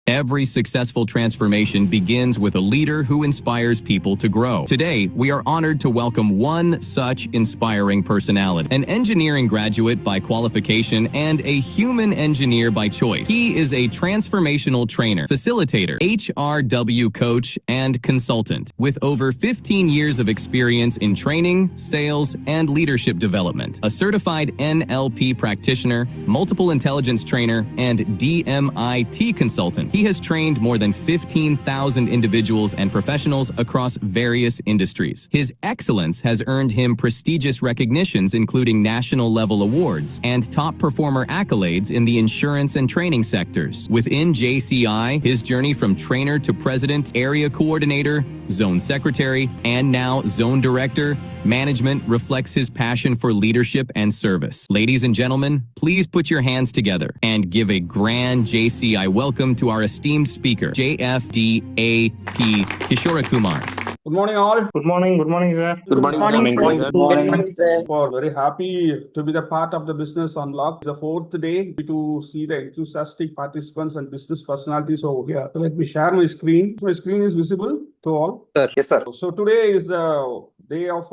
Every successful transformation begins with a leader who inspires people to grow. Today, we are honored to welcome one such inspiring personality, an engineering graduate by qualification and a human engineer by choice. He is a transformational trainer, facilitator, HRW coach, and consultant with over 15 years of experience in training, sales, and leadership development, a certified NLP practitioner, multiple intelligence trainer, and DMIT consultant. He has trained more than 15,000 individuals and professionals across various industries. His excellence has earned him prestigious recognitions, including national-level awards and top performer accolades in the insurance and training sectors. Within JCI, his journey from trainer to president, area coordinator, zone secretary, and now zone director, management reflects his passion for leadership and service. Ladies and gentlemen, please put your hands together and give a grand JCI welcome to our esteemed speaker, JFD AP Kishore Kumar. Good morning, all. Good morning, sir. Good morning, sir. Good morning. We're very happy to be the part of the Business Unlock. The fourth day to see the enthusiastic participants and business personalities over here. So let me share my screen. My screen is visible to all. Sir. Yes, sir. So today is the day of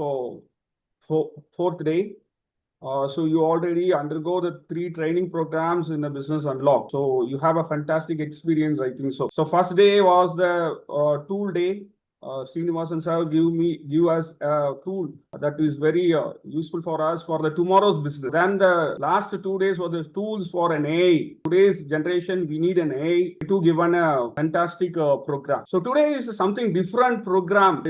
fourth day. So you already undergo the 3 training programs in the Business Unlock. So you have a fantastic experience, I think so. So first day was the tool day. Srinivasan sir give us a tool that is very useful for us for the tomorrow's business. Then the last 2 days were the tools for an AI. Today's generation, we need an AI to give a fantastic program. So today is something different program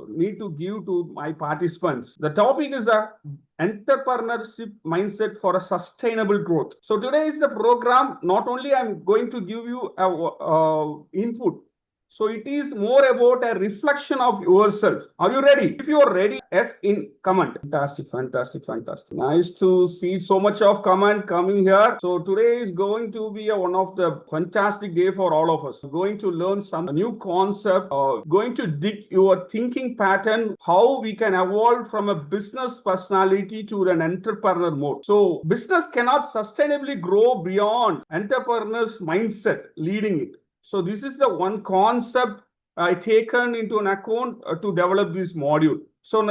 need to give to my participants. The topic is the entrepreneurship mindset for a sustainable growth. So today is the program. Not only I'm going to give you a input. So it is more about a reflection of yourself. Are you ready? If you are ready, yes, in comment. Fantastic. Nice to see so much of comment coming here. So today is going to be one of the fantastic day for all of us. We're going to learn some new concept, going to dig your thinking pattern, how we can evolve from a business personality to an entrepreneur mode. So business cannot sustainably grow beyond entrepreneur's mindset leading it. So this is the one concept I taken into an account to develop this module. So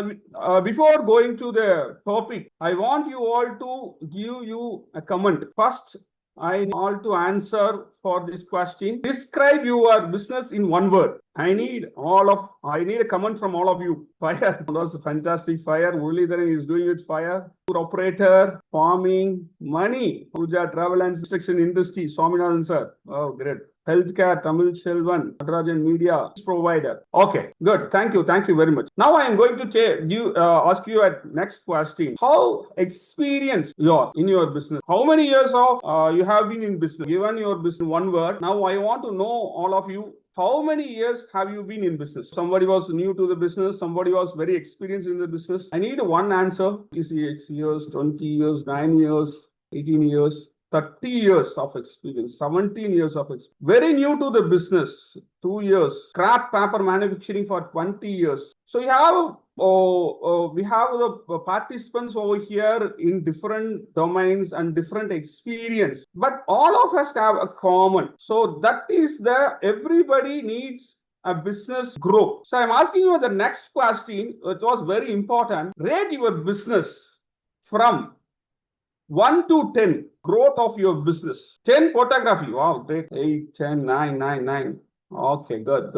before going to the topic, I want you all to give you a comment. First, I need all to answer for this question. Describe your business in one word. I need a comment from all of you. Fire. That was a fantastic fire. Muralidharan is doing it. Fire. Operator, farming, money. Puja, travel and construction industry. Swaminathan sir. Oh, great. Healthcare, Tamil Selvan, Natarajan Media provider. Okay, good. Thank you very much. Now I am going to ask you a next question. How experienced you are in your business? How many years of you have been in business? Given your business one word. Now I want to know all of you. How many years have you been in business? Somebody was new to the business. Somebody was very experienced in the business. I need one answer. 6 years, 20 years, 9 years, 18 years. 30 years of experience, 17 years of experience. Very new to the business, 2 years. Scrap paper manufacturing for 20 years. So we have the participants over here in different domains and different experience. But all of us have a common. So that is everybody needs a business grow. So I'm asking you the next question, which was very important. Rate your business from 1 to 10, growth of your business. 10 photography. Wow, great. 8, 10, 9. Okay, good.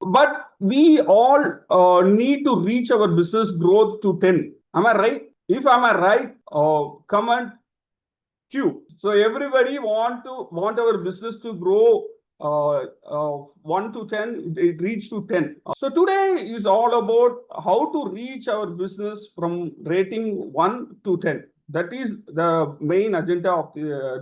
But we all need to reach our business growth to 10. Am I right? If am I right, comment Q. So everybody want our business to grow 1 to 10, it reach to 10. So today is all about how to reach our business from rating 1 to 10. That is the main agenda of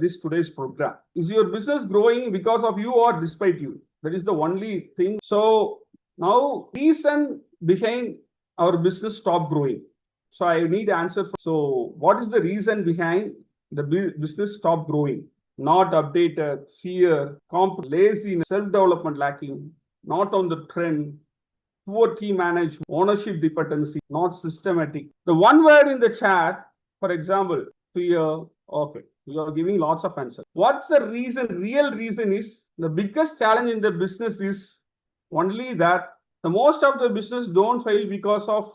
this today's program. Is your business growing because of you or despite you? That is the only thing. So now, reason behind our business stop growing. So I need answer. So what is the reason behind the business stop growing? Not updated, fear, laziness, self-development lacking, not on the trend, poor team management, ownership dependency, not systematic. The one word in the chat, for example, fear. Okay, you are giving lots of answers. What's the reason? Real reason is The biggest challenge in the business is only that the most of the business don't fail because of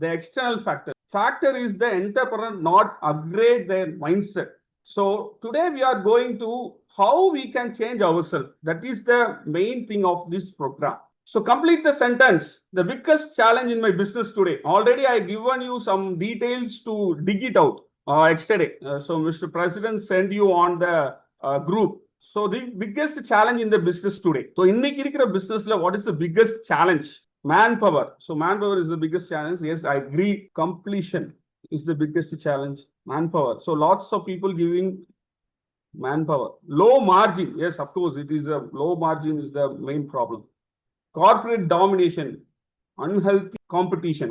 the external factor. Factor is the entrepreneur not upgrade their mindset. So today we are going to how we can change ourselves. That is the main thing of this program. So complete the sentence. The biggest challenge in my business today. Already I given you some details to dig it out yesterday. So Mr. President sent you on the group. So the biggest challenge in the business today. So இன்னைக்கு இருக்கிற businessல what is the biggest challenge? Manpower. So manpower is the biggest challenge. Yes, I agree. Completion is the biggest challenge. Manpower. So lots of people giving manpower. Low margin. Yes, of course, it is a low margin is the main problem. Corporate domination. Unhealthy competition.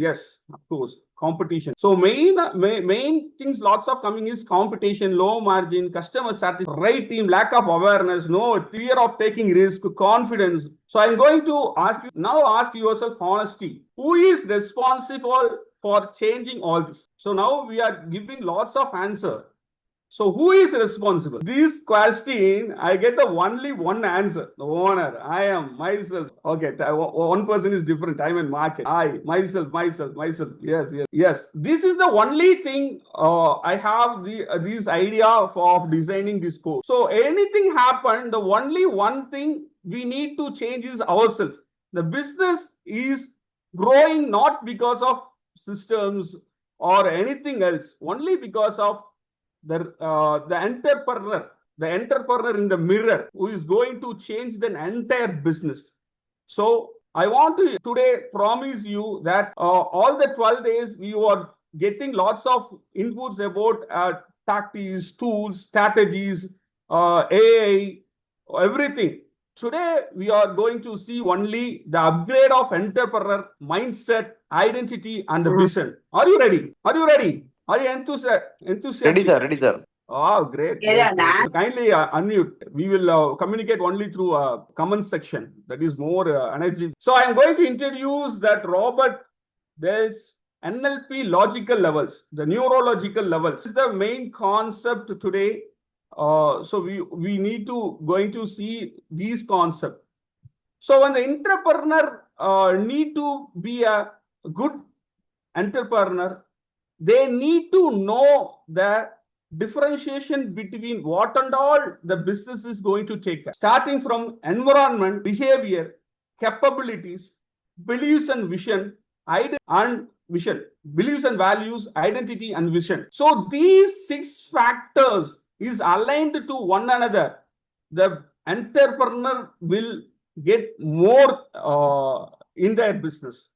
Yes, of course, competition. So main things lots of coming is competition, low margin, customer satisfaction, right team, lack of awareness, no fear of taking risk, confidence. So I'm going to ask yourself honesty, who is responsible for changing all this? So now we are giving lots of answer. So who is responsible? This question, I get the only one answer. The owner, I am, myself. Okay, one person is different. I'm in market. I, myself. Yes. This is the only thing I have this idea of designing this course. So anything happen, the only one thing we need to change is ourselves. The business is growing not because of systems or anything else, only because of the entrepreneur in the mirror who is going to change the entire business. So I want to today promise you that all the 12 days you are getting lots of inputs about tactics, tools, strategies, AI, everything. Today we are going to see only the upgrade of entrepreneur mindset, identity, and the vision. Are you ready? Are you enthusiastic? Ready, sir. Ready, sir. Oh, great. So kindly unmute. We will communicate only through a comment section. That is more energy. So I'm going to introduce that Robert Bell's NLP logical levels, the neurological levels. This is the main concept today. So we need to going to see these concepts. So when the entrepreneur need to be a good entrepreneur, they need to know the differentiation between what and all the business is going to take, starting from environment, behavior, capabilities, beliefs and vision, beliefs and values, identity and vision. So these 6 factors is aligned to one another. The entrepreneur will get more in their business.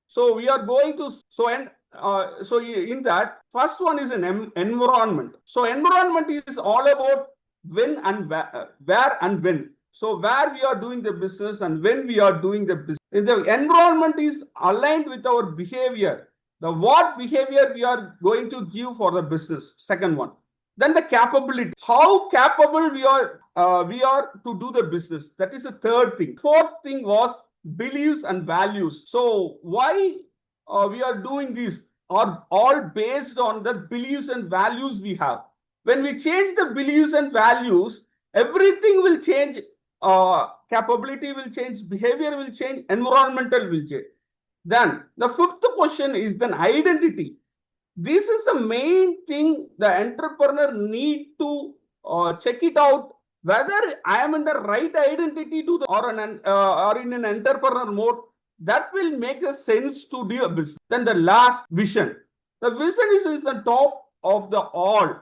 So we are going to so in that first one is an environment. So environment is all about when and where and when. So where we are doing the business and when we are doing the business. The environment is aligned with our behavior. The what behavior we are going to give for the business. Second one. Then the capability. How capable we are to do the business. That is the third thing. Fourth thing was beliefs and values. So why we are doing this are all based on the beliefs and values we have. When we change the beliefs and values, everything will change. Capability will change, behavior will change, environmental will change. Then the fifth question is then identity. This is the main thing the entrepreneur need to check it out, whether I am in the right identity to or in an entrepreneur mode. That will make a sense to do a business. Then the last vision. The vision is the top of the all.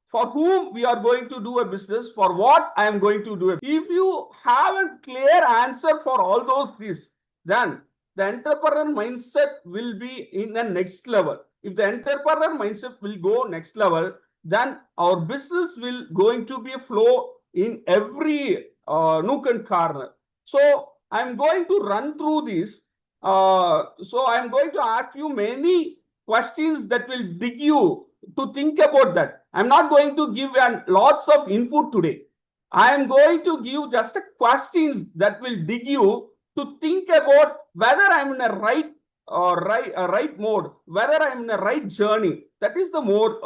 For whom we are going to do a business, for what I am going to do it. If you have a clear answer for all those things, then the entrepreneur mindset will be in the next level. If the entrepreneur mindset will go next level, then our business will going to be a flow in every nook and corner. So I'm going to run through this. So I'm going to ask you many questions that will dig you to think about that. I'm not going to give lots of input today. I am going to give just questions that will dig you to think about whether I'm in a right mode, whether I'm in a right journey. That is the more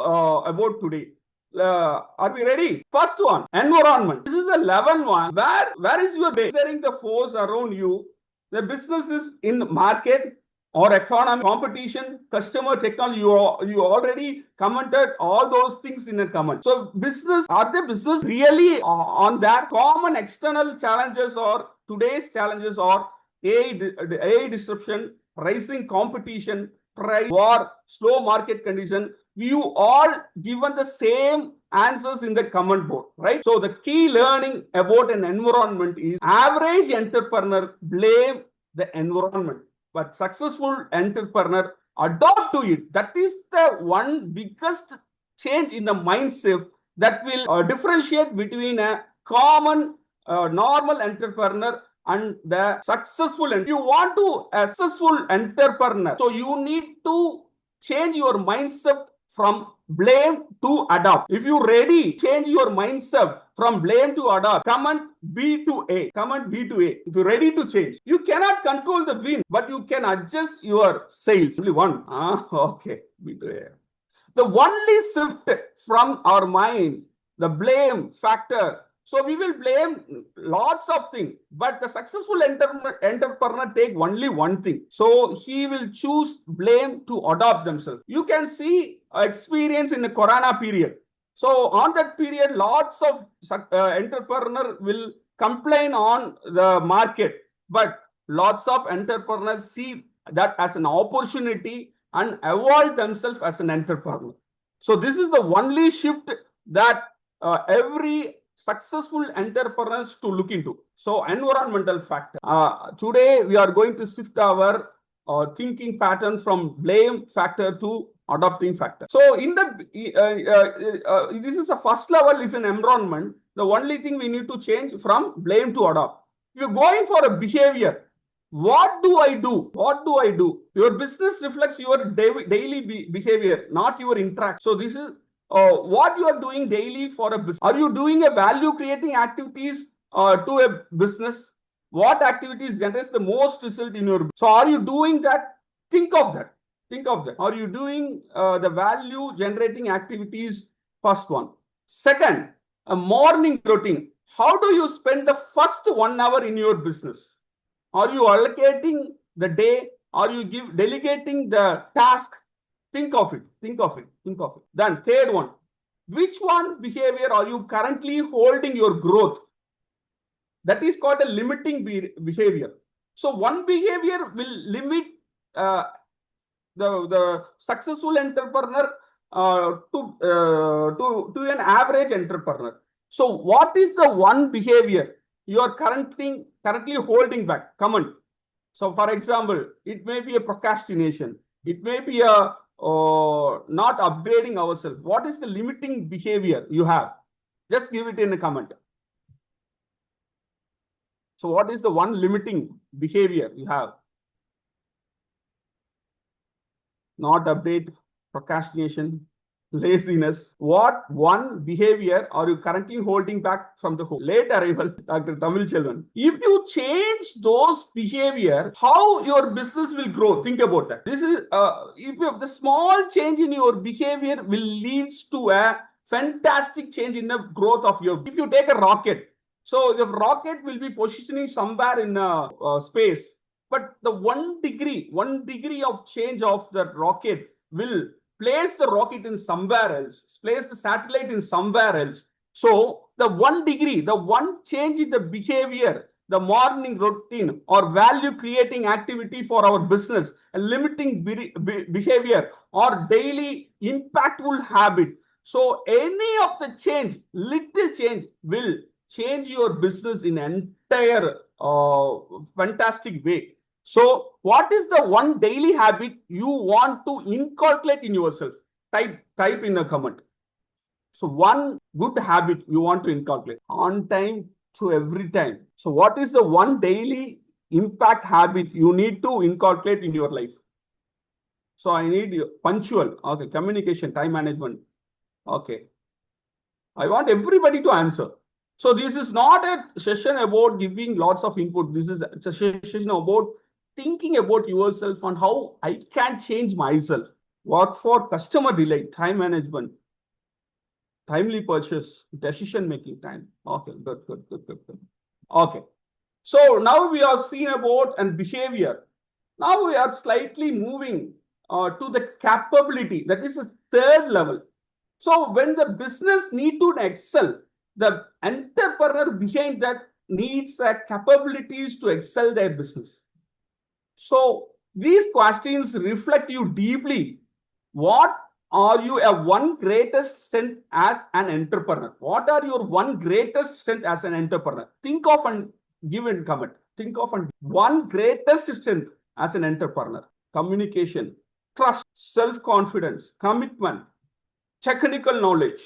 about today. Are we ready? First one, environment. This is a 11 one. Where is your base? Considering the force around you, the business is in market or economy, competition, customer, technology. You already commented all those things in a comment. So business, are the business really on that? Common external challenges or today's challenges or AI disruption, rising competition, price war, slow market condition. You all given the same answers in the comment board, right? So the key learning about an environment is average entrepreneur blame the environment, but successful entrepreneur adopt to it. That is the one biggest change in the mindset that will differentiate between a common normal entrepreneur and the successful. If you want to a successful entrepreneur, so you need to change your mindset from blame to adopt. If you ready, change your mindset from blame to adopt. Comment B to A. Comment B to A. If you're ready to change, you cannot control the wind, but you can adjust your sails. Only one. Okay. B to A. The only shift from our mind, the blame factor. So we will blame lots of things, but the successful entrepreneur take only one thing. So he will choose blame to adopt themselves. You can see experience in the Corona period. So on that period, lots of entrepreneur will complain on the market, but lots of entrepreneurs see that as an opportunity and evolve themselves as an entrepreneur. So this is the only shift that every successful entrepreneurs to look into. So environmental factor. Today we are going to shift our thinking pattern from blame factor to adopting factor. So in the this is a first level is an environment. The only thing we need to change from blame to adopt. If you're going for a behavior, what do I do? What do I do? Your business reflects your daily behavior, not your interaction. So this is what you are doing daily for a business. Are you doing a value creating activities to a business? What activities generates the most result in your business? So are you doing that? Think of that. Think of that. Are you doing the value generating activities? First one. Second, a morning routine. How do you spend the first 1 hour in your business? Are you allocating the day? Are you delegating the task? Think of it. Think of it. Think of it. Then third one. Which one behavior are you currently holding your growth? That is called a limiting behavior. So one behavior will limit the successful entrepreneur to an average entrepreneur. So what is the one behavior you are currently holding back? Comment. So for example, it may be a procrastination. It may be a not upgrading ourselves. What is the limiting behavior you have? Just give it in a comment. So what is the one limiting behavior you have? Not update, procrastination, laziness. What one behavior are you currently holding back from the whole? Late arrival, Dr. Tamil Chelvan. If you change those behavior, how your business will grow? Think about that. This is if you have the small change in your behavior will leads to a fantastic change in the growth of your. If you take a rocket, so the rocket will be positioning somewhere in space, but the 1 degree of change of that rocket will place the rocket in somewhere else, place the satellite in somewhere else. So the 1 degree, the one change in the behavior, the morning routine or value creating activity for our business, a limiting behavior or daily impactful habit. So any of the change, little change will change your business in entire fantastic way. So what is the one daily habit you want to inculcate in yourself? Type in a comment. So one good habit you want to inculcate on time to every time. So what is the one daily impact habit you need to inculcate in your life? So I need punctual. Okay, communication, time management. Okay. I want everybody to answer. So this is not a session about giving lots of input. This is a session about thinking about yourself and how I can change myself. Work for customer delight, time management, timely purchase, decision making time. Okay, good. Okay. So now we are seeing about and behavior. Now we are slightly moving to the capability. That is the third level. So when the business need to excel, the entrepreneur behind that needs the capabilities to excel their business. So these questions reflect you deeply. What are you a one greatest strength as an entrepreneur? What are your one greatest strength as an entrepreneur? Think of and give in comment. Think of and one greatest strength as an entrepreneur. Communication, trust, self-confidence, commitment, technical knowledge,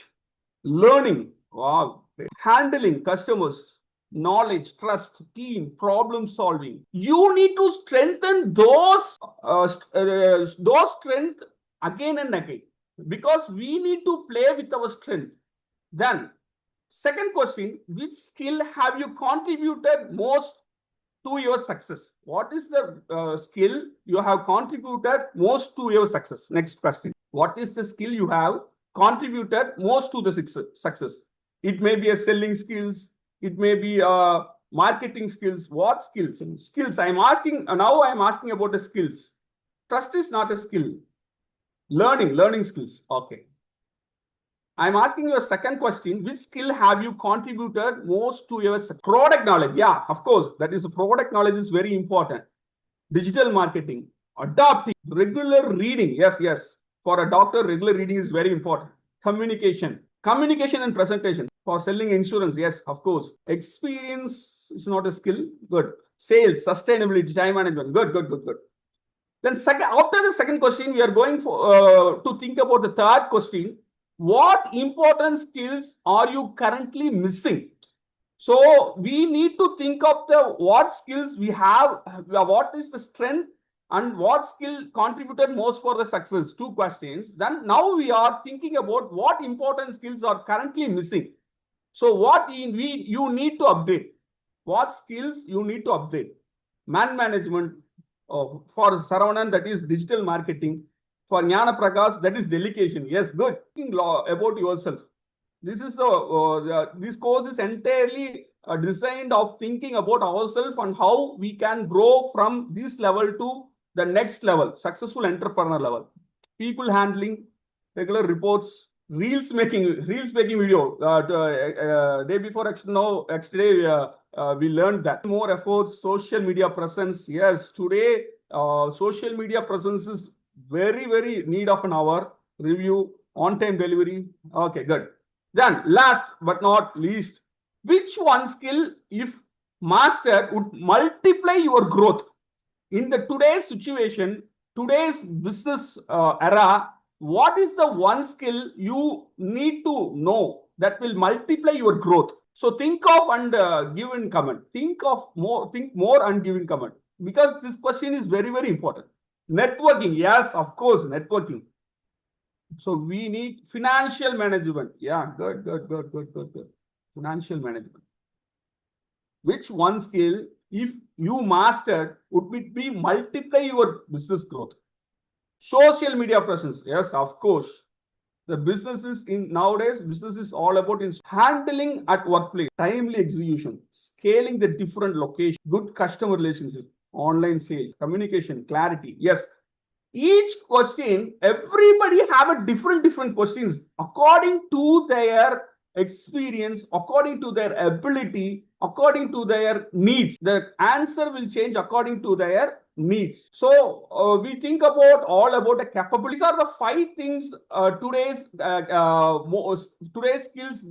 learning, wow, handling customers, knowledge, trust, team, problem solving. You need to strengthen those strength again and again, because we need to play with our strength. Then, second question, which skill have you contributed most to your success? What is the skill you have contributed most to your success? Next question. What is the skill you have contributed most to the success? It may be a selling skills. It may be marketing skills. What skills? Skills. I'm asking about the skills. Trust is not a skill. Learning skills. Okay. I'm asking you a second question. Which skill have you contributed most to your product knowledge? Yeah, of course. That is, product knowledge is very important. Digital marketing, adapting, regular reading. Yes. For a doctor, regular reading is very important. Communication and presentation. For selling insurance, yes, of course. Experience is not a skill. Good. Sales, sustainability, time management. Good. Then after the second question, we are going to think about the third question. What important skills are you currently missing? So we need to think of what skills we have, what is the strength, and what skill contributed most for the success. Two questions. Then now we are thinking about what important skills are currently missing. So what you need to update. What skills you need to update? Man management. For Saravanan, that is digital marketing. For Jnana Prakash, that is delegation. Yes, good. About yourself. This is this course is entirely designed of thinking about ourselves and how we can grow from this level to the next level, successful entrepreneur level. People handling, regular reports, reels making video. Day before yesterday, we learned that more efforts, social media presence. Yes, today social media presence is very need of an hour. Review, on-time delivery. Okay, good. Then last but not least, which one skill, if mastered, would multiply your growth? In the today's situation, today's business era, what is the one skill you need to know that will multiply your growth? So think of and give in comment. Think more and give in comment, because this question is very important. Networking, yes, of course, networking. So we need financial management. Yeah, good. Financial management. Which one skill, if you mastered, would it be multiply your business growth? Social media presence. Yes, of course. The businesses nowadays, business is all about handling at workplace, timely execution, scaling the different locations, good customer relationship, online sales, communication, clarity. Yes. Each question, everybody have a different questions according to their experience, according to their ability, according to their needs. The answer will change according to their needs. So we think about all about the capabilities. These are the 5 things today's skills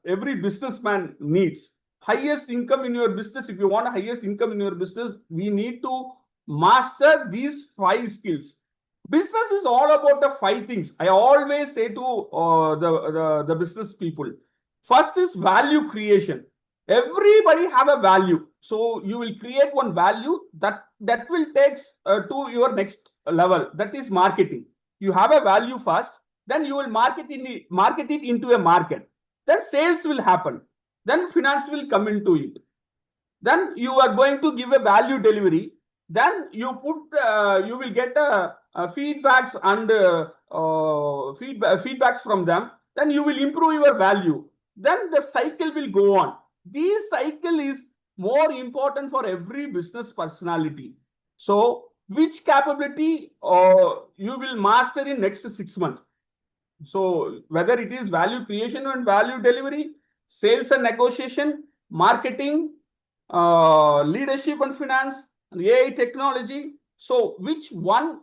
every businessman needs. Highest income in your business. If you want a highest income in your business, we need to master these 5 skills. Business is all about the 5 things. I always say to the business people. First is value creation. Everybody have a value. So you will create one value that will take to your next level. That is marketing. You have a value first, then you will market it into a market. Then sales will happen. Then finance will come into it. Then you are going to give a value delivery. Then you will get feedbacks and feedbacks from them. then you will improve your value. Then the cycle will go on. This cycle is more important for every business personality. So, which capability you will master in next 6 months? So, whether it is value creation and value delivery, sales and negotiation, marketing, leadership and finance, and AI technology. So, which one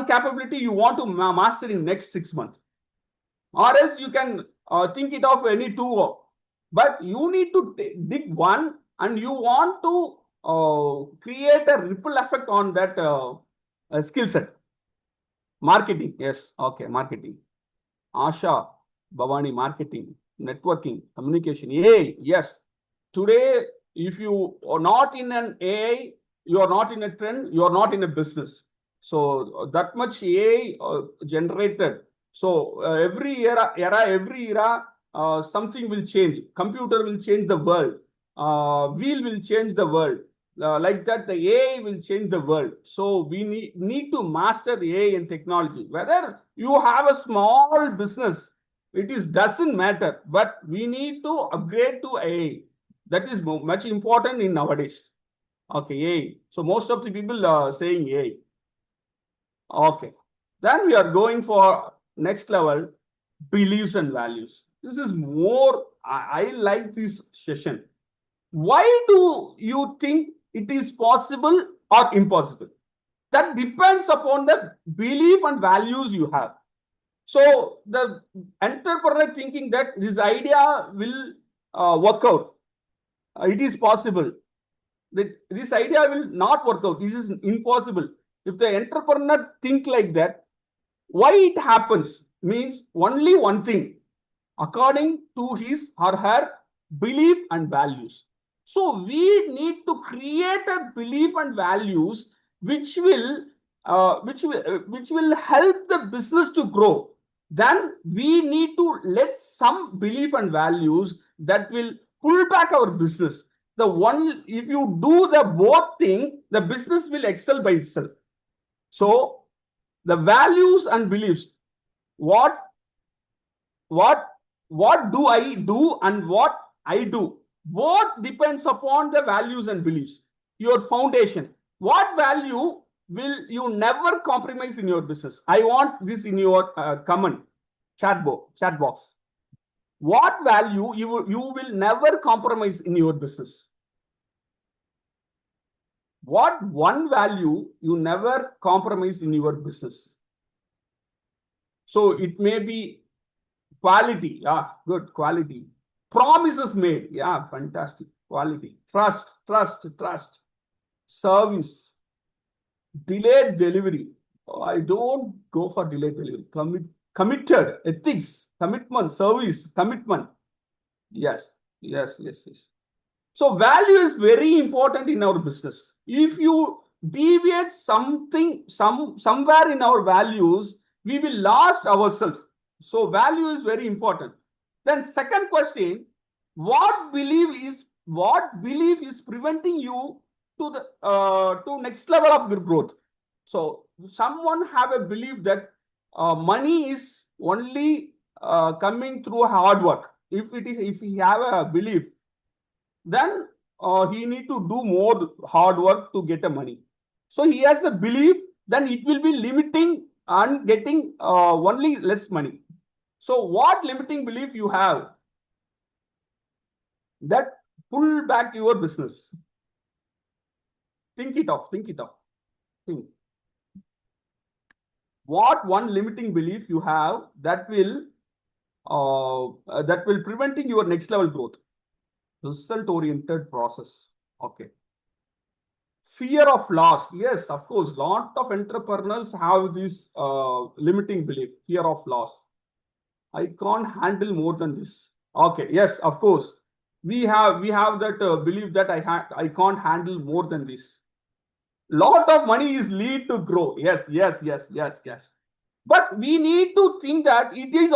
capability you want to master in next 6 months? Or else you can think it of any two, but you need to dig one, and you want to create a ripple effect on that skill set. Marketing, yes, okay, marketing. Asha, Bhavani, marketing, networking, communication, AI, yes. Today, if you are not in an AI, you are not in a trend, you are not in a business. So that much AI generated. So every era, something will change. Computer will change the world. Wheel will change the world. Like that, the AI will change the world. So we need to master AI and technology. Whether you have a small business, doesn't matter. But we need to upgrade to AI. That is much important in nowadays. Okay, AI. So most of the people are saying AI. Okay. Then we are going for next level, beliefs and values. This is more, I like this session. Why do you think it is possible or impossible? That depends upon the belief and values you have. So the entrepreneur thinking that this idea will work out. It is possible. That this idea will not work out. This is impossible. If the entrepreneur think like that, why it happens means only one thing, according to his or her belief and values. So we need to create a belief and values which will help the business to grow. Then we need to let some belief and values that will pull back our business. The one, if you do the both thing, the business will excel by itself. So the values and beliefs, what do I do and what I do, both depends upon the values and beliefs. Your foundation, what value will you never compromise in your business? I want this in your comment chat box. What value you will never compromise in your business? What one value you never compromise in your business? So it may be quality, yeah, good, quality. Promises made, yeah, fantastic, quality. Trust. Service. Delayed delivery. Oh, I don't go for delayed delivery. Committed, ethics, commitment, service, commitment. Yes. So value is very important in our business. If you deviate somewhere in our values, we will lose ourselves. So value is very important. Then second question, what belief is preventing you to the next level of your growth? So someone have a belief that money is only coming through hard work. If he have a belief, then he need to do more hard work to get a money. So he has a belief, then it will be limiting and getting only less money. So what limiting belief you have that pull back your business? Think it of. Think. What one limiting belief you have that will preventing your next level growth? Result oriented process. Okay. Fear of loss. Yes, of course. Lot of entrepreneurs have this limiting belief, fear of loss. I can't handle more than this. Okay. Yes, of course. We have that belief that I can't handle more than this. Lot of money is lead to grow. Yes. But we need to think that it is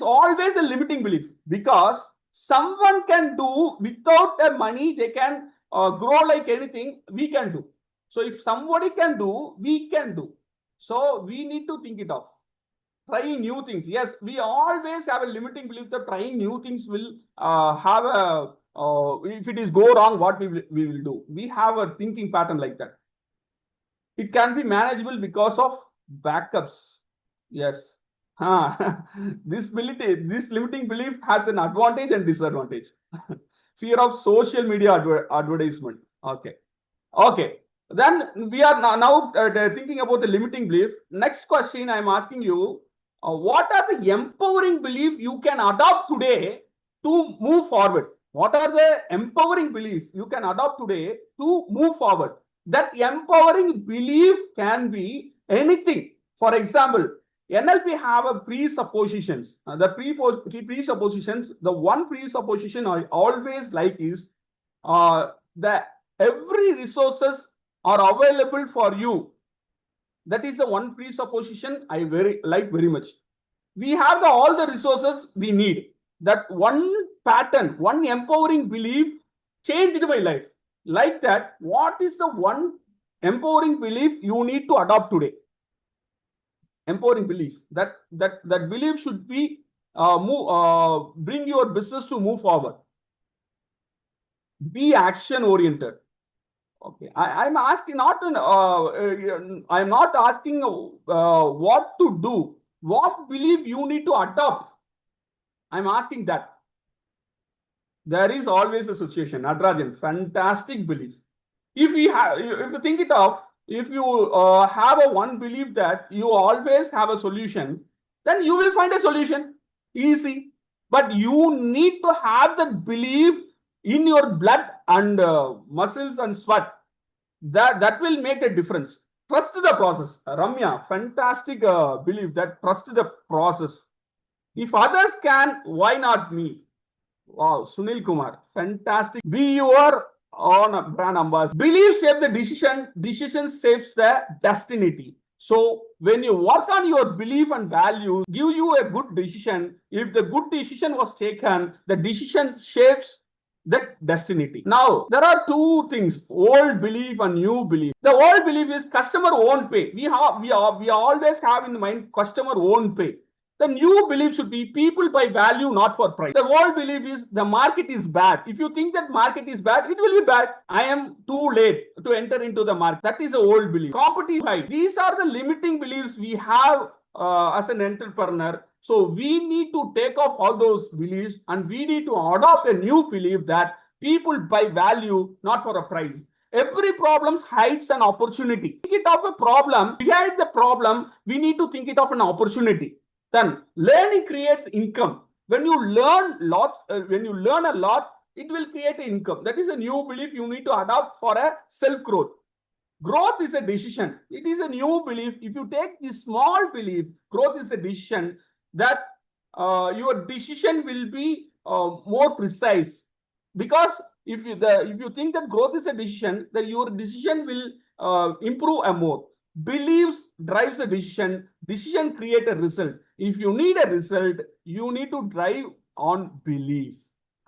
always a limiting belief, because someone can do without the money, they can grow like anything, we can do. So if somebody can do, we can do. So we need to think it of. trying new things. Yes, we always have a limiting belief that trying new things will have a, if it is go wrong, what we will do. We have a thinking pattern like that. It can be manageable because of backups. Yes. This limiting belief has an advantage and disadvantage. Fear of social media advertisement. Okay. Okay. Then we are now thinking about the limiting belief. Next question I'm asking you, what are the empowering belief you can adopt today to move forward? What are the empowering belief you can adopt today to move forward? That empowering belief can be anything. For example, NLP have a presuppositions. The presuppositions, the one presupposition I always like is that every resources are available for you. That is the one presupposition I very much. We have all the resources we need. That one pattern, one empowering belief changed my life. Like that, what is the one empowering belief you need to adopt today? Empowering belief. That belief should be bring your business to move forward. Be action oriented. Okay, I'm asking not I'm not asking what to do. What belief you need to adopt? I'm asking that. There is always a situation. Nadrajan, fantastic belief. If you think it of, if you have a one belief that you always have a solution, then you will find a solution. Easy. But you need to have that belief in your blood and muscles and sweat. That will make a difference. Trust the process. Ramya, fantastic belief that trust the process. If others can, why not me? Wow, Sunil Kumar, fantastic. Be your own brand ambassador. Belief shapes the decision. Decision shapes the destiny. So when you work on your belief and values, give you a good decision. If the good decision was taken, the decision shapes that destiny. Now, there are two things, old belief and new belief. The old belief is customer won't pay. We always have in mind customer won't pay. The new belief should be people buy value, not for price. The old belief is the market is bad. If you think that market is bad, it will be bad. I am too late to enter into the market. That is the old belief. Competition high. These are the limiting beliefs we have as an entrepreneur. So we need to take off all those beliefs and we need to adopt a new belief that people buy value, not for a price. Every problem hides an opportunity. Think it of a problem. Behind the problem, we need to think it of an opportunity. Then learning creates income. When you learn a lot, it will create an income. That is a new belief you need to adopt for a self-growth. Growth is a decision. It is a new belief. If you take this small belief, growth is a decision, that your decision will be more precise. Because if you think that growth is a decision, then your decision will improve more. Beliefs drives a decision. Decision create a result. If you need a result, you need to drive on belief.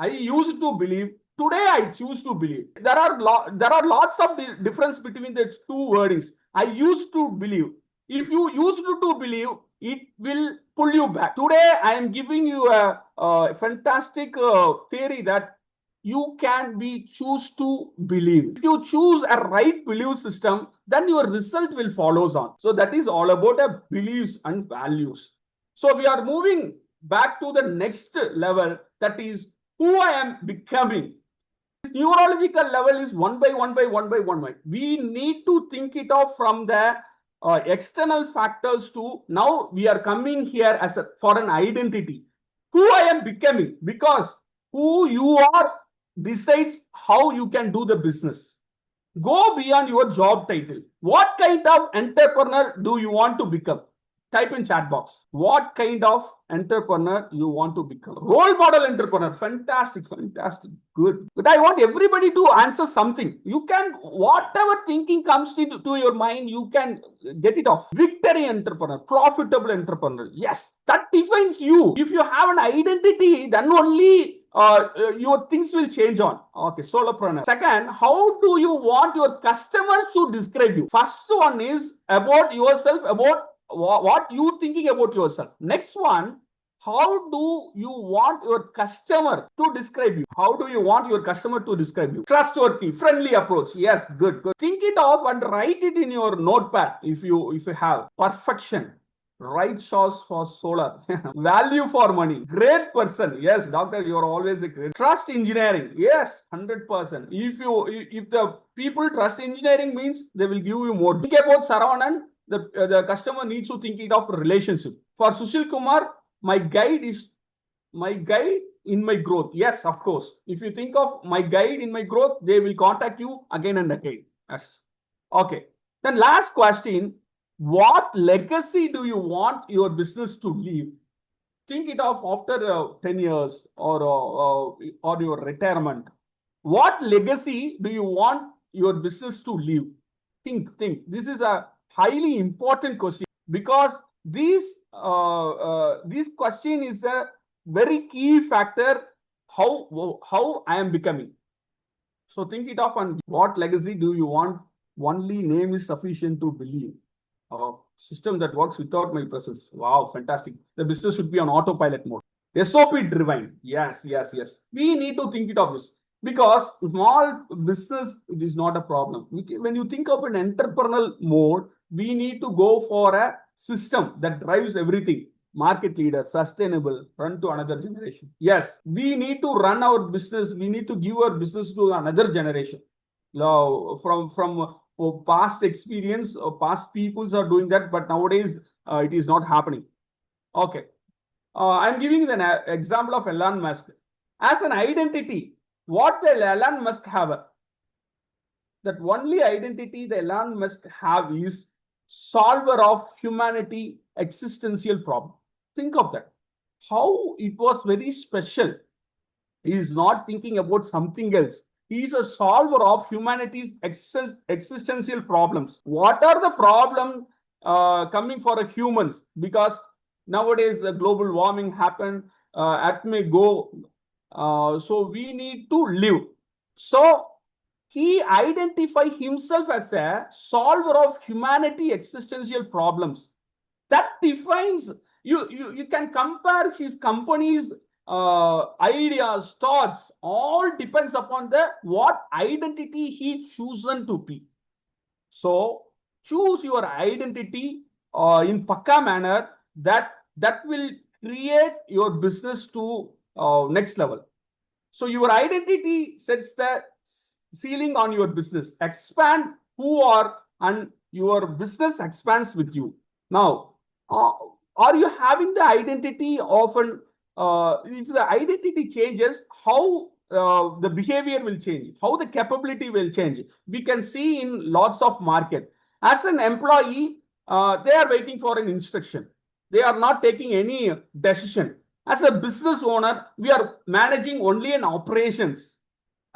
I used to believe. Today I choose to believe. There are lots of difference between the two wordings. I used to believe. If you used to believe, it will pull you back. Today I am giving you a fantastic theory that you can choose to believe. If you choose a right belief system, then your result will follows on. So that is all about beliefs and values. So we are moving back to the next level, that is who I am becoming. This neurological level is one by one. We need to think it off from the external factors to now we are coming here as for an identity. Who I am becoming, because who you are decides how you can do the business. Go beyond your job title. What kind of entrepreneur do you want to become? Type in chat box. What kind of entrepreneur you want to become? Role model entrepreneur. Fantastic. Good. But I want everybody to answer something. You can, whatever thinking comes to your mind, you can get it off. Victory entrepreneur. Profitable entrepreneur. Yes, that defines you. If you have an identity, then only your things will change on. Okay, solopreneur. Second, how do you want your customers to describe you? First one is about yourself, about what you thinking about yourself. Next one, how do you want your customer to describe you? How do you want your customer to describe you? Trustworthy, friendly approach. Yes, good, good. Think it off and write it in your notepad if you have. Perfection. Right sauce for solar. Value for money. Great person. Yes, doctor, you are always a great. Trust engineering. Yes, 100%. If the people trust engineering means they will give you more. Think about Saravanan. The customer needs to think it of relationship. For Sushil Kumar, my guide in my growth. Yes, of course. If you think of my guide in my growth, they will contact you again and again. Yes. Okay. Then last question, what legacy do you want your business to leave? Think it of after 10 years or your retirement. What legacy do you want your business to leave? Think. This is a highly important question because this question is a very key factor how I am becoming. So think it of and what legacy do you want? Only name is sufficient to believe. System that works without my presence. Wow, fantastic. The business should be on autopilot mode. SOP driven. Yes. We need to think it of this because small business, it is not a problem. When you think of an entrepreneurial mode, we need to go for a system that drives everything. Market leader, sustainable, run to another generation. Yes, we need to run our business. We need to give our business to another generation. From past experience, past peoples are doing that, but nowadays it is not happening. Okay. I'm giving an example of Elon Musk. As an identity, what the Elon Musk have? That only identity the Elon Musk have is solver of humanity existential problem. Think of that. How it was very special. He is not thinking about something else. He is a solver of humanity's existential problems. What are the problems coming for humans? Because nowadays the global warming happened, Earth may go, so we need to live. So he identifies himself as a solver of humanity existential problems. That defines you can compare his company's ideas, thoughts, all depends upon the what identity he chosen to be. So choose your identity in pakka manner that will create your business to next level. So your identity sets the ceiling on your business. Expand who are and your business expands with you. Now, are you having the identity of an if the identity changes, how the behavior will change, how the capability will change. We can see in lots of market. As an employee, they are waiting for an instruction. They are not taking any decision. As a business owner, we are managing only an operations.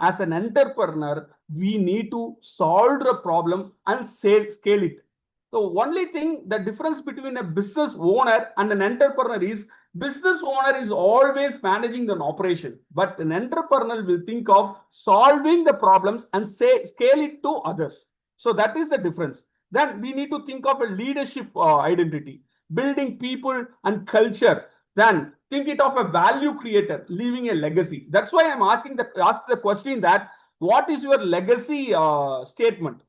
As an entrepreneur, we need to solve the problem and scale it. So only thing, the difference between a business owner and an entrepreneur is business owner is always managing an operation, but an entrepreneur will think of solving the problems and scale it to others. So that is the difference. Then we need to think of a leadership identity, building people and culture. Then think it of a value creator, leaving a legacy. That's why I'm ask the question that what is your legacy statement?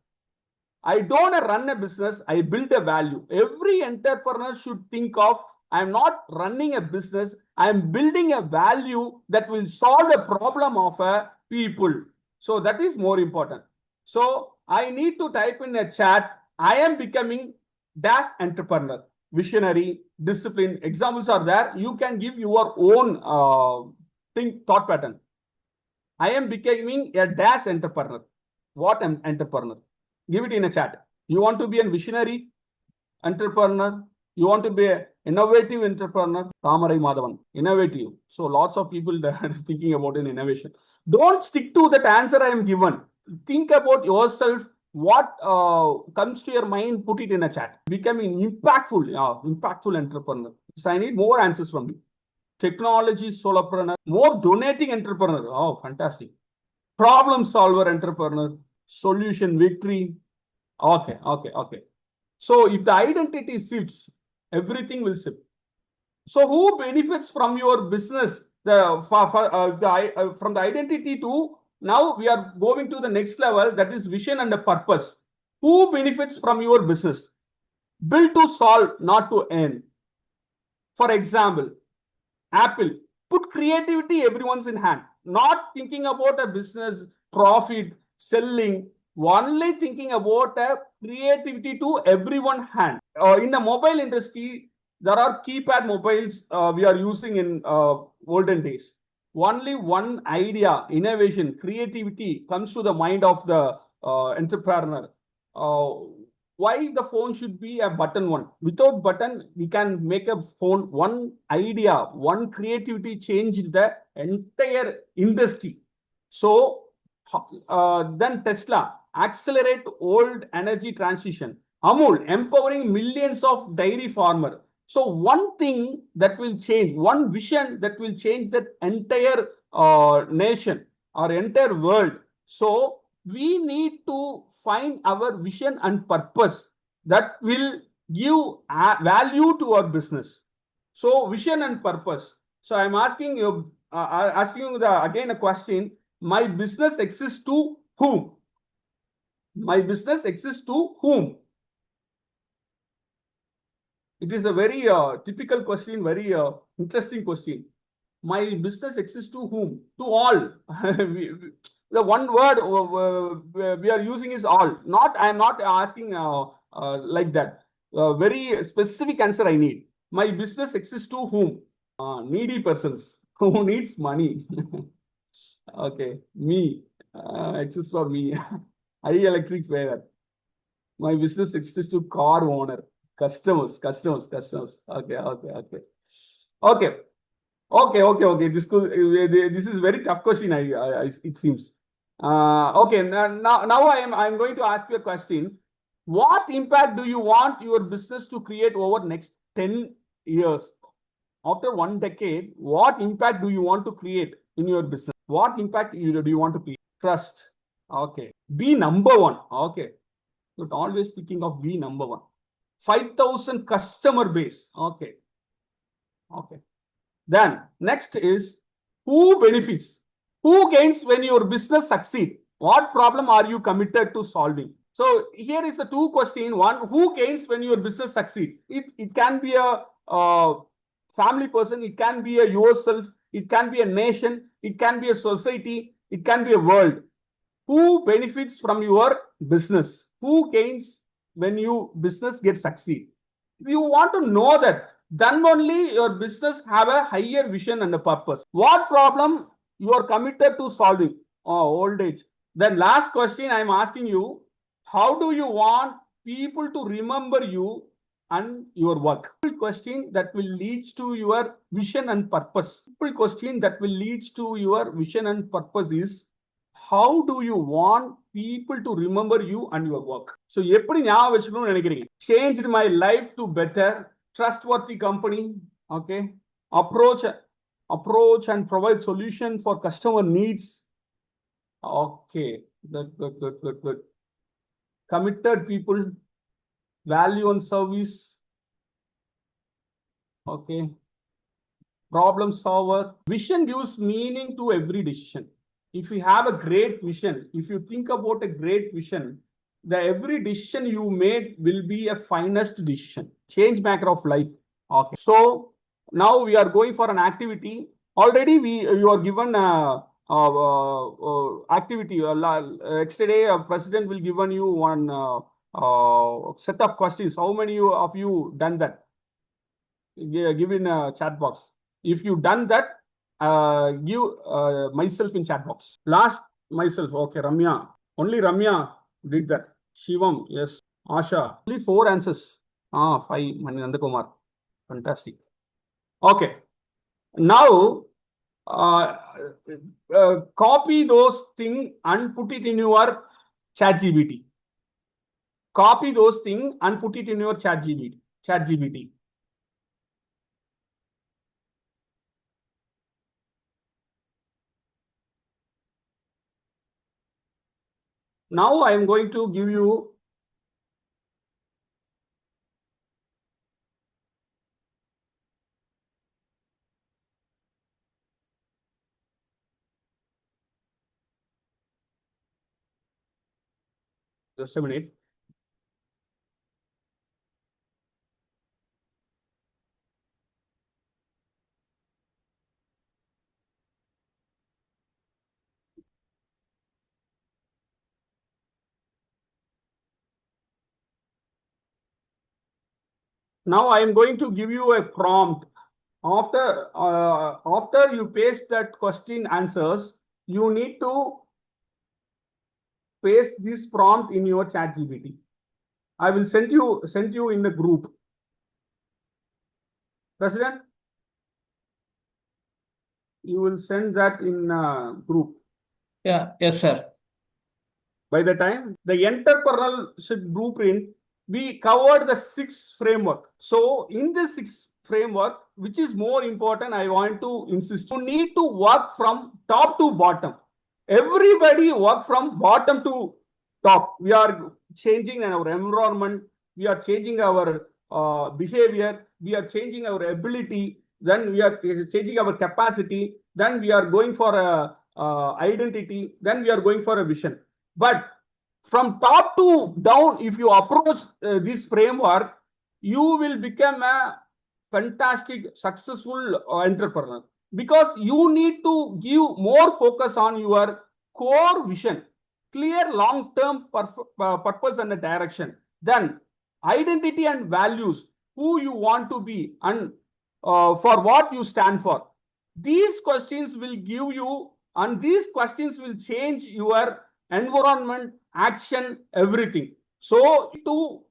I don't run a business, I build a value. Every entrepreneur should think of, I'm not running a business, I'm building a value that will solve a problem of a people. So that is more important. So I need to type in a chat, I am becoming dash entrepreneur, visionary, discipline. Examples are there. You can give your own thought pattern. I am becoming a dash entrepreneur. What an entrepreneur? Give it in a chat. You want to be a visionary entrepreneur? You want to be an innovative entrepreneur? Tamarai Madhavan, innovative. So lots of people are thinking about an innovation. Don't stick to that answer I am given. Think about yourself. What comes to your mind, put it in a chat. Becoming impactful entrepreneur. So I need more answers from you. Technology solopreneur, more donating entrepreneur. Oh, fantastic. Problem solver entrepreneur, solution victory. Okay. So if the identity shifts, Everything will shift. So who benefits from your business? From the identity to now we are going to the next level, that is vision and the purpose. Who benefits from your business? Build to solve, not to earn. For example, Apple put creativity everyone's in hand, not thinking about a business profit selling, only thinking about a creativity to everyone hand. In the mobile industry, there are keypad mobiles we are using in olden days. Only one idea, innovation, creativity comes to the mind of the entrepreneur. Uh, why the phone should be a button one? Without button, we can make a phone. One idea, one creativity changed the entire industry. So then Tesla accelerate old energy transition. Amul empowering millions of dairy farmer. So one thing that will change, one vision that will change that entire nation or entire world. So we need to find our vision and purpose that will give value to our business. So vision and purpose. So I'm asking you again a question. My business exists to whom? My business exists to whom? It is a very typical question, very interesting question. My business exists to whom? To all. The one word we are using is all. Not, I am not asking like that. Very specific answer I need. My business exists to whom? Needy persons who needs money. Okay, me. Exists for me. High electric wire. My business exists to car owner. Customers. Okay. Okay. This is very tough question. It seems. Okay. Now I'm going to ask you a question. What impact do you want your business to create over next 10 years? After 1 decade, what impact do you want to create in your business? What impact do you want to create? Trust. Okay. Be number one. Okay. But always thinking of be number one. 5,000 customer base. Okay. Then next is who benefits? Who gains when your business succeed? What problem are you committed to solving? So here is the two question. One, who gains when your business succeed? It can be a family person. It can be a yourself. It can be a nation. It can be a society. It can be a world. Who benefits from your business? Who gains when your business gets succeed? You want to know that, then only your business have a higher vision and a purpose. What problem you are committed to solving? Old age. Then last question I am asking you, how do you want people to remember you and your work? Simple question that will lead to your vision and purpose. Simple question that will lead to your vision and purpose is, how do you want people to remember you and your work? So எப்படி ஞாபகம் வச்சுக்கணும்னு நினைக்கிறீங்க? Changed my life to better, trustworthy company. Okay. Approach and provide solution for customer needs. Okay. Good. Committed people, value and service. Okay. Problem solver. Vision gives meaning to every decision. If you have a great vision, if you think about a great vision, the every decision you made will be a finest decision, change maker of life. Okay. So now we are going for an activity. Already you are given activity. Yesterday, president will given you one set of questions. How many of you done that? Give in a chat box. If you done that, give myself in chat box. Last myself. Okay, Ramya. Only Ramya did that. Shivam, yes. Asha. Only 4 answers. 5. Maninanda Kumar. Fantastic. Okay. Now, copy those things and put it in your chat GPT. Copy those things and put it in your chat GPT. Now I am going to give you Just a minute. Now I am going to give you a prompt. After you paste that question answers, you need to paste this prompt in your chat GPT. I will send you in the group. President, you will send that in group. Yeah, yes, sir. By the time the entrepreneurship blueprint, we covered the 6 framework. So in the 6 framework, which is more important, I want to insist, you need to work from top to bottom. Everybody work from bottom to top. We are changing our environment. We are changing our behavior. We are changing our ability. Then we are changing our capacity. Then we are going for a identity. Then we are going for a vision. But from top to down, if you approach this framework, you will become a fantastic, successful entrepreneur, because you need to give more focus on your core vision, clear long-term purpose and direction, then identity and values, who you want to be and for what you stand for. These questions will give you, and these questions will change your environment, action, everything. So to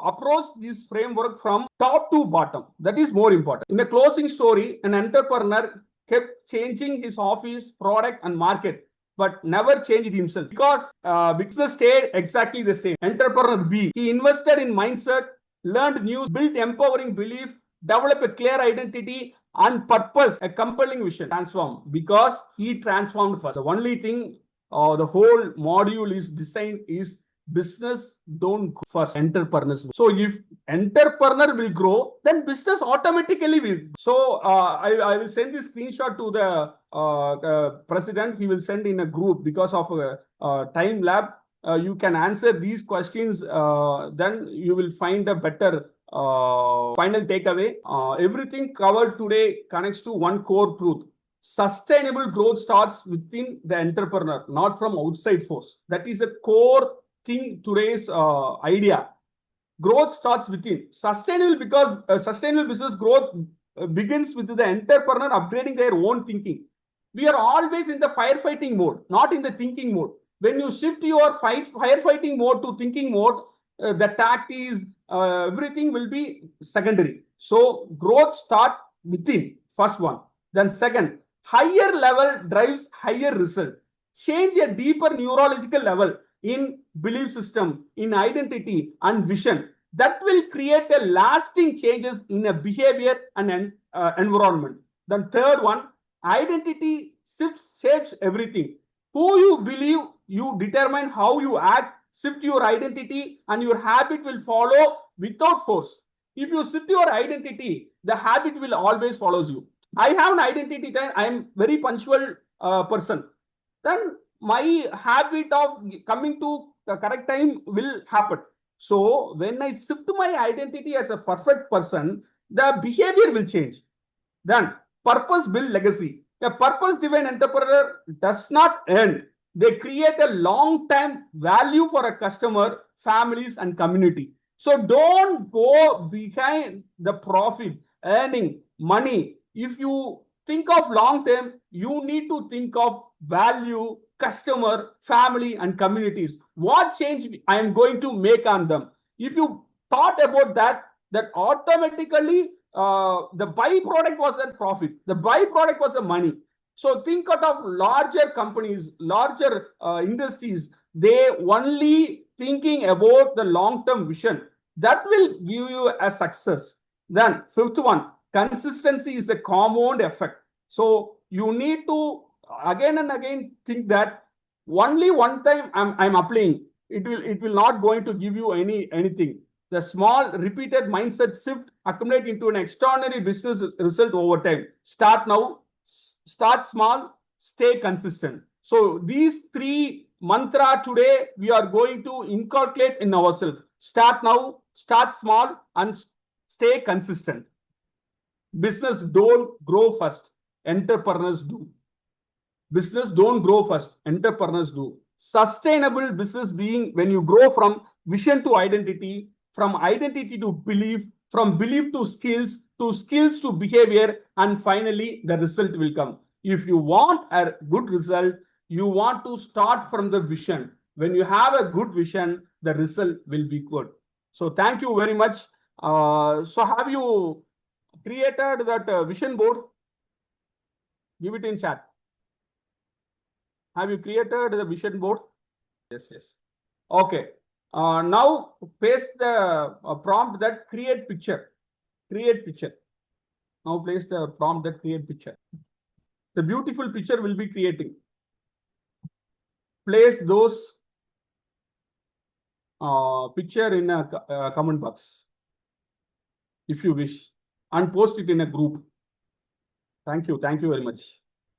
approach this framework from top to bottom, that is more important. In a closing story, an entrepreneur kept changing his office, product, and market, but never changed himself, because business stayed exactly the same. Entrepreneur B, he invested in mindset, learned news, built empowering belief, developed a clear identity and purpose, a compelling vision, transform, because he transformed first. The only thing the whole module is designed is business don't go first, entrepreneurs. So if entrepreneur will grow, then business automatically will. So I will send this screenshot to the president. He will send in a group, because of time lab. You can answer these questions, then you will find a better final takeaway. Everything covered today connects to one core truth. Sustainable growth starts within the entrepreneur, not from outside force. That is a core thing today's idea. Growth starts within. Sustainable, because sustainable business growth begins with the entrepreneur upgrading their own thinking. We are always in the firefighting mode, not in the thinking mode. When you shift your firefighting mode to thinking mode, the tactics, everything will be secondary. So growth start within, first one. Then second, higher level drives higher result. Change a deeper neurological level in belief system, in identity and vision. That will create a lasting changes in a behavior and environment. Then third one, identity shapes everything. Who you believe, you determine how you act. Shift your identity and your habit will follow without force. If you shift your identity, the habit will always follows you. I have an identity that I am very punctual person. Then my habit of coming to the correct time will happen. So when I shift my identity as a perfect person, the behavior will change. Then purpose build legacy. A purpose-driven entrepreneur does not end. They create a long-term value for a customer, families, and community. So don't go behind the profit, earning money. If you think of long-term, you need to think of value, customer, family, and communities. What change I am going to make on them? If you thought about that, that automatically the byproduct was a profit. The byproduct was the money. So think of larger companies, larger industries. They only thinking about the long-term vision. That will give you a success. Then fifth one, consistency is a compound effect. So you need to again and again think that only one time I'm applying. It will not going to give you anything. The small repeated mindset shift accumulate into an extraordinary business result over time. Start now, start small, stay consistent. So these three mantra today we are going to inculcate in ourselves. Start now, start small, and stay consistent. Business don't grow first, entrepreneurs do. Business don't grow first, entrepreneurs do. Sustainable business being when you grow from vision to identity, from identity to belief, from belief to skills to behavior, and finally the result will come. If you want a good result, you want to start from the vision. When you have a good vision, the result will be good. So thank you very much. So have you created that vision board? Give it in chat. Have you created the vision board? Yes, yes. Okay. Now paste the prompt that create picture. Create picture. Now place the prompt that create picture. The beautiful picture will be creating. Place those picture in a comment box if you wish, and post it in a group. Thank you. Thank you very much.